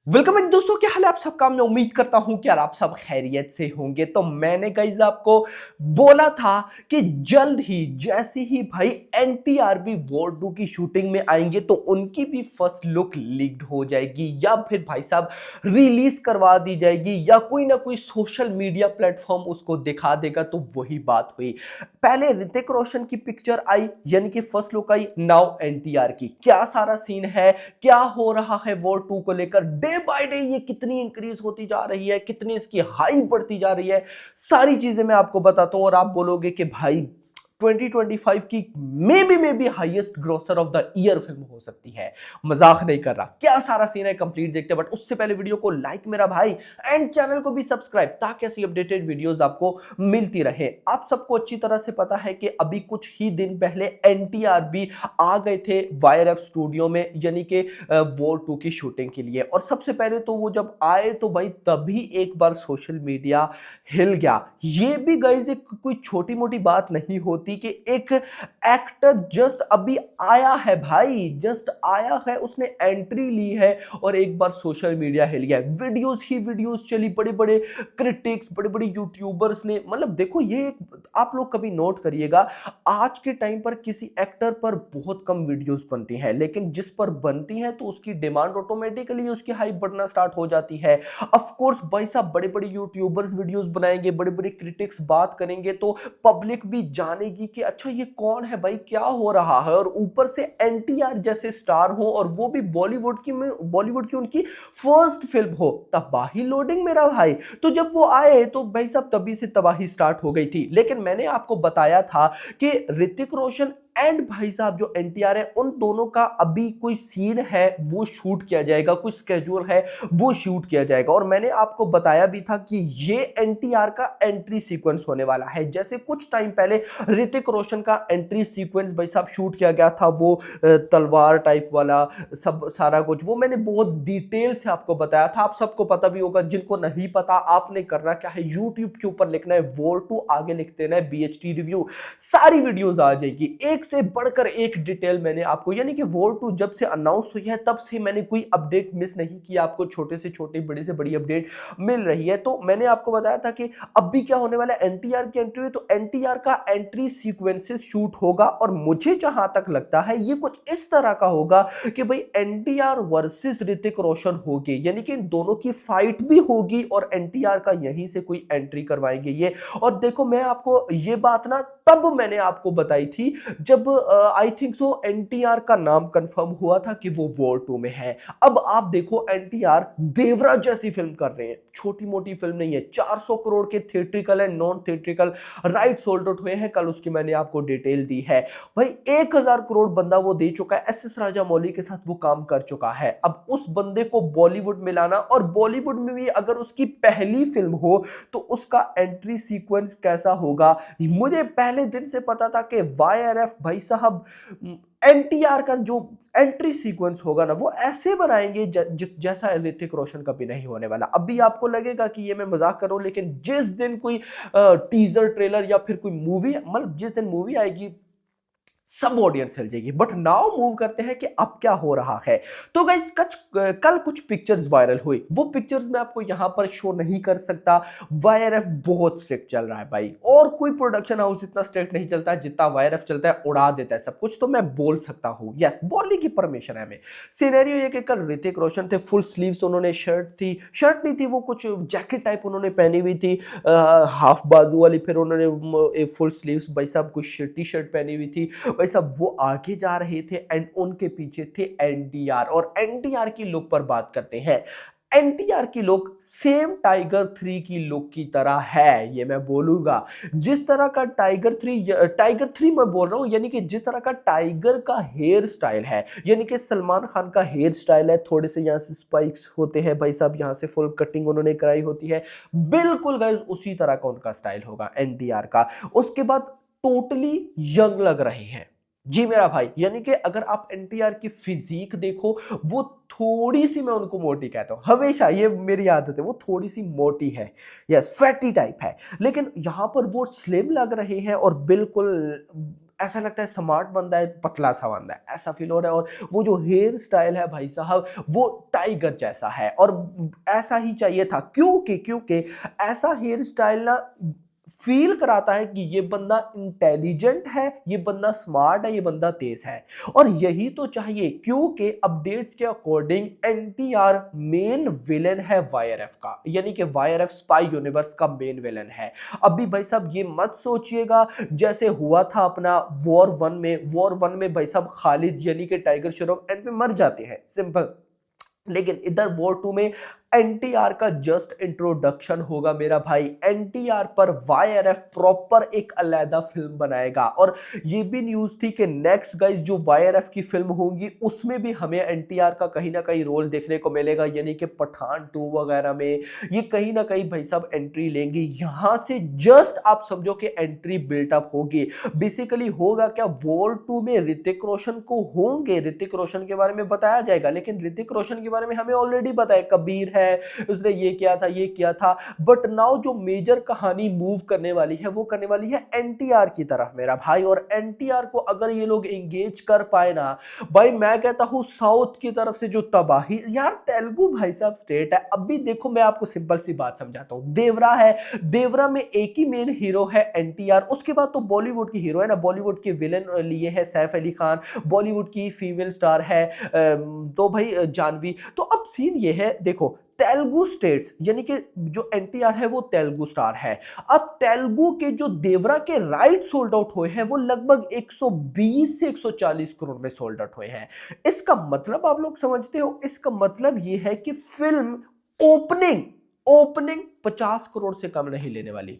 Welcome back दोस्तों, क्या हाल है आप सबका। मैं उम्मीद करता हूं कि यार आप सब खैरियत से होंगे। तो मैंने गाइस आपको बोला था कि जल्द ही जैसे ही भाई एनटीआरबी वॉर 2 की शूटिंग में आएंगे तो उनकी भी फर्स्ट लुक लीक्ड हो जाएगी या फिर भाई साहब रिलीज करवा दी जाएगी या कोई ना कोई सोशल मीडिया प्लेटफॉर्म उसको दिखा देगा। तो वही बात हुई, पहले ऋतिक रोशन की पिक्चर आई यानी कि फर्स्ट लुक आई, नाउ एनटीआर की। क्या सारा सीन है, क्या हो रहा है वॉर 2 को लेकर, डे बाय डे ये कितनी इंक्रीज होती जा रही है, कितनी इसकी हाइप बढ़ती जा रही है, सारी चीजें मैं आपको बताता हूं। और आप बोलोगे कि भाई 2025 की may be highest grocer of the year film हो सकती है। मजाक नहीं कर रहा, क्या सारा सीन है कंप्लीट देखते हैं। बट उससे पहले वीडियो को लाइक मेरा भाई एंड चैनल को भी सब्सक्राइब, ताकि ऐसी अपडेटेड वीडियोस आपको मिलती रहे। आप सबको अच्छी तरह से पता है कि अभी कुछ ही दिन पहले एनटीआर भी आ गए थे वायरएफ स्टूडियो में यानी कि वॉर 2 की शूटिंग के लिए। और सबसे पहले तो वो जब आए तो भाई तभी एक बार सोशल मीडिया हिल गया। ये भी गाइस एक कोई छोटी मोटी बात नहीं होती कि एक एक्टर जस्ट अभी आया है भाई, जस्ट आया है, उसने एंट्री ली है और एक बार सोशल मीडिया हिल गया। वीडियोस ही वीडियोस चली, बड़े बड़े क्रिटिक्स, बड़े बड़े यूट्यूबर्स ने, मतलब देखो ये आप लोग कभी नोट करिएगा, आज के टाइम पर किसी एक्टर पर बहुत कम वीडियोस बनती हैं, लेकिन जिस पर बनती हैं तो उसकी डिमांड ऑटोमेटिकली, उसकी हाइप बढ़ना स्टार्ट हो जाती है। ऑफ कोर्स भाई साहब बड़े बड़े यूट्यूबर्स वीडियोस बनाएंगे, बड़े बड़े क्रिटिक्स बात करेंगे तो पब्लिक भी जानेगी कि अच्छा ये कौन है भाई, क्या हो रहा है। और ऊपर से एनटीआर जैसे स्टार हो और वो भी बॉलीवुड की उनकी फर्स्ट फिल्म हो, तबाही लोडिंग मेरा भाई। तो जब वो आए तो भाई साहब तभी से तबाही स्टार्ट हो गई थी। लेकिन मैंने आपको बताया था कि ऋतिक रोशन एंड भाई साहब जो एनटीआर है, उन दोनों का अभी कोई सीन है वो शूट किया जाएगा, कोई स्केड्यूल है वो शूट किया जाएगा। और मैंने आपको बताया भी था कि ये एनटीआर का एंट्री सीक्वेंस होने वाला है। जैसे कुछ टाइम पहले ऋतिक रोशन का एंट्री सीक्वेंस भाई साहब शूट किया गया था, वो तलवार टाइप वाला सब सारा कुछ, वो मैंने बहुत डिटेल से आपको बताया था। आप सबको पता भी होगा, जिनको नहीं पता आपने करना क्या है, यूट्यूब के ऊपर लिखना है वॉर 2, आगे लिख देना है बीएचटी रिव्यू, सारी वीडियोस आ जाएगी, एक से बढ़कर एक डिटेल मैंने आपको, यानी कि वॉर 2 जब से अनाउंस हुई है तब से मैंने कोई अपडेट मिस नहीं की, आपको छोटे से छोटे बड़ी से बड़ी अपडेट मिल रही है। तो मैंने आपको बताया था कि अब भी क्या होने वाला है, एनटीआर की एंट्री हुई तो एनटीआर का एंट्री सीक्वेंसेस शूट होगा। और मुझे जहां तक लगता है ये कुछ इस तरह का होगा कि भाई एनटीआर वर्सेस ऋतिक रोशन होगी, यानी कि इन दोनों की फाइट भी होगी और एनटीआर का यहीं से कोई एंट्री करवाएंगे ये। और देखो मैं आपको ये बात ना तब मैंने आपको बताई थी जब आई थिंक सो एनटीआर का नाम कंफर्म हुआ था कि वो वॉर 2 में है। अब आप देखो एनटीआर देवराज जैसी फिल्म कर रहे हैं, छोटी मोटी फिल्म नहीं है, 400 करोड़ के theatrical and non theatrical right sold out हुए हैं, कल उसकी मैंने आपको डिटेल दी है भाई। 1000 करोड़ बंदा वो दे चुका है, एस एस राजामौली के साथ वो काम कर चुका है। अब उस बंदे को बॉलीवुड में लाना, और बॉलीवुड में भी अगर उसकी पहली फिल्म हो तो उसका एंट्री सीक्वेंस कैसा होगा, मुझे पहले दिन से पता था कि वाईआरएफ भाई साहब एनटीआर का जो एंट्री सीक्वेंस होगा ना वो ऐसे बनाएंगे जैसा ऋतिक रोशन का भी नहीं होने वाला। अभी आपको लगेगा कि ये मैं मजाक कर रहा हूं, लेकिन जिस दिन कोई टीजर ट्रेलर या फिर कोई मूवी, मतलब जिस दिन मूवी आएगी सब ऑडियंस हिल जाएगी। बट नाउ मूव करते हैं कि अब क्या हो रहा है। तो गाइस कल कुछ पिक्चर्स वायरल हुई, वो पिक्चर्स मैं आपको यहां पर शो नहीं कर सकता। वाईआरएफ बहुत स्ट्रिक्ट चल रहा है भाई, और कोई प्रोडक्शन हाउस इतना स्ट्रिक्ट नहीं चलता है जितना वाईआरएफ चलता है, उड़ा देता है सब कुछ। तो मैं बोल सकता हूं, यस बोलने की परमिशन है हमें। सिनेरियो ये कि कल ऋतिक रोशन थे, फुल स्लीव्स उन्होंने, शर्ट नहीं थी, वो कुछ जैकेट टाइप उन्होंने पहनी हुई थी, हाफ बाजू वाली, फिर उन्होंने फुल स्लीव्स भाई साहब कुछ टी शर्ट पहनी हुई थी भाई साहब। वो आगे जा रहे थे एंड उनके पीछे थे एनटीआर। और एनटीआर की लुक पर बात करते हैं, एनटीआर की लुक सेम टाइगर 3 की लुक की तरह है, ये मैं बोलूंगा। जिस तरह का टाइगर थ्री मैं बोल रहा हूं, यानी कि जिस तरह का टाइगर का हेयर स्टाइल है, यानी कि सलमान खान का हेयर स्टाइल है, थोड़े से यहां से स्पाइक्स होते हैं भाई साहब, यहां से फुल कटिंग उन्होंने कराई होती है, बिल्कुल गाइस उसी तरह का उनका स्टाइल होगा एनटीआर का। उसके बाद टोटली यंग लग रहे हैं जी मेरा भाई, यानी कि अगर आप एनटीआर की फिजिक देखो, वो थोड़ी सी, मैं उनको मोटी कहता हूं हमेशा, ये मेरी आदत है, वो थोड़ी सी मोटी है, यस फैटी टाइप है, लेकिन यहां पर वो स्लिम लग रहे हैं और बिल्कुल ऐसा लगता है स्मार्ट बंदा है, पतला सा बंदा है, ऐसा फील हो रहा है। और वो जो हेयर स्टाइल है भाई साहब, वो टाइगर जैसा है, और ऐसा ही चाहिए था। क्योंकि ऐसा हेयर स्टाइल ना फील कराता है कि ये बंदा इंटेलिजेंट है, ये बंदा स्मार्ट है, ये बंदा तेज है। और यही तो चाहिए, क्योंकि अपडेट्स के अकॉर्डिंग एनटीआर मेन विलेन है वाईआरएफ का, यानी कि वाईआरएफ स्पाई यूनिवर्स का मेन विलेन है। अभी भाई साहब ये मत सोचिएगा जैसे हुआ था अपना वॉर 1 में भाई साहब खालिद यानी कि टाइगर श्रॉफ एंड में मर जाते हैं, सिंपल। लेकिन इधर वॉर 2 में एनटीआर का जस्ट इंट्रोडक्शन होगा मेरा भाई। एनटीआर पर वाईआरएफ प्रॉपर एक अलग फिल्म बनाएगा। और ये भी न्यूज थी कि नेक्स्ट गाइस जो वाईआरएफ की फिल्म होगी उसमें भी हमें एनटीआर का कहीं ना कहीं रोल देखने को मिलेगा, यानी कि पठान 2 वगैरह में ये कहीं ना कहीं भाई साहब एंट्री लेंगे। यहां से जस्ट आप समझो कि एंट्री बिल्टअप होगी। बेसिकली होगा क्या, वॉर 2 में ऋतिक रोशन को होंगे, ऋतिक रोशन के बारे में बताया जाएगा, लेकिन ऋतिक रोशन के बारे में हमें ऑलरेडी पता है, कबीर है, उसने ये किया था, ये किया था। बट नाउ जो मेजर कहानी मूव करने वाली है वो करने वाली है एनटीआर की तरफ मेरा भाई। और एनटीआर को अगर ये लोग एंगेज कर पाए ना भाई, मैं कहता हूं साउथ की तरफ से जो तबाही, यार तेलुगु भाई साहब स्टेट है। अभी देखो मैं आपको सिंपल सी बात समझाता हूं, देवरा है, देवरा में एक ही मेन हीरो है एनटीआर, उसके बाद तो बॉलीवुड की हीरो है ना, बॉलीवुड के विलेन लिए है सैफ अली खान, बॉलीवुड की फीमेल स्टार है तो भाई जानवी। तो अब सीन ये है, देखो तेलुगु स्टेट्स यानी कि जो एनटीआर है वो तेलुगु स्टार है। अब तेलुगु के जो देवरा के राइट सोल्ड आउट हुए हैं वो लगभग 120 से 140 करोड़ में सोल्ड आउट हुए हैं। इसका मतलब आप लोग समझते हो, इसका मतलब ये है कि फिल्म ओपनिंग ओपनिंग 50 करोड़ से कम नहीं लेने वाली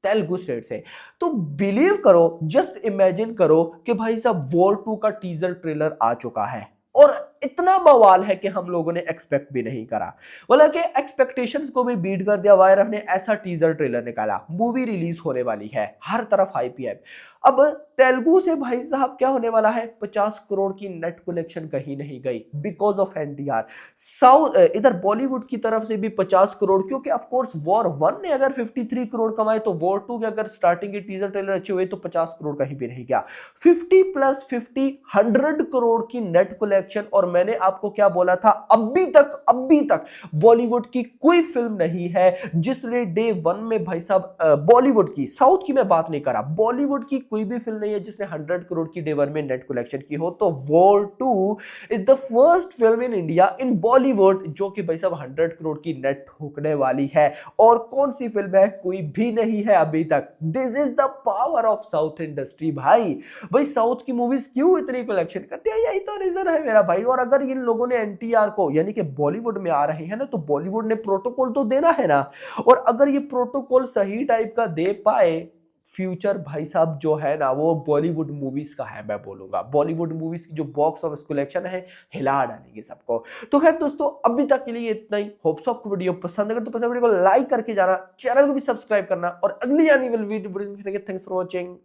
तेलुगु स्टेट से। तो बिलीव करो, जस्ट इमेजिन करो कि भाई साहब वॉर 2 का टीजर ट्रेलर आ चुका है और इतना बवाल है कि हम लोगों ने एक्सपेक्ट भी नहीं करा, मतलब कि एक्सपेक्टेशंस को भी बीट कर दिया। वाईआरएफ ने ऐसा टीजर ट्रेलर निकाला, मूवी रिलीज होने वाली है, हर तरफ हाइप ही है। अब तेलुगु से भाई साहब क्या होने वाला है, 50 करोड़ की नेट कलेक्शन कहीं नहीं गई बिकॉज ऑफ एनटीआर। साउथ इधर बॉलीवुड की तरफ से भी 50 करोड़, क्योंकि ऑफ कोर्स वॉर 1 ने अगर 53 करोड़ कमाए तो वॉर 2 के अगर स्टार्टिंग के टीजर ट्रेलर अच्छे हुए तो 50 करोड़ कहीं भी नहीं गया। 50 + 50 100 करोड़ की नेट कलेक्शन। और मैंने आपको क्या बोला था, अभी तक बॉलीवुड की कोई फिल्म नहीं है जिसने डे 1 में भाई साहब, बॉलीवुड की, साउथ की मैं बात नहीं कर रहा, बॉलीवुड की कोई भी फिल्म नहीं है जिसने 100 करोड़ की डे 1 में नेट कलेक्शन की हो। तो war 2 is the first film in India in Bollywood जो कि भाई साहब 100 करोड़ की नेट ठोकने वाली है। और कौन सी फिल्म है, कोई भी नहीं है अभी तक। This is the power of south industry भाई। भाई साउथ की मूवीज क्यों इतनी कलेक्शन करती है, यही तो रीजन है मेरा भाई। और अगर इन लोगों ने एनटीआर को, यानी कि बॉलीवुड में आ रहे हैं ना, तो बॉलीवुड ने प्रोटोकॉल तो देना है ना। और अगर ये प्रोटोकॉल सही टाइप का दे पाए, फ्यूचर भाई साहब जो है ना वो बॉलीवुड मूवीज का है। मैं बोलूंगा बॉलीवुड मूवीज की जो बॉक्स ऑफिस कलेक्शन है हिला डालेंगे सबको। तो खैर दोस्तों अभी तक के लिए इतना ही। होप्स आपको वीडियो पसंद अगर तो पसंद वीडियो को लाइक करके जाना, चैनल को भी सब्सक्राइब करना, और अगली आने वाली वीडियो। Thanks for watching.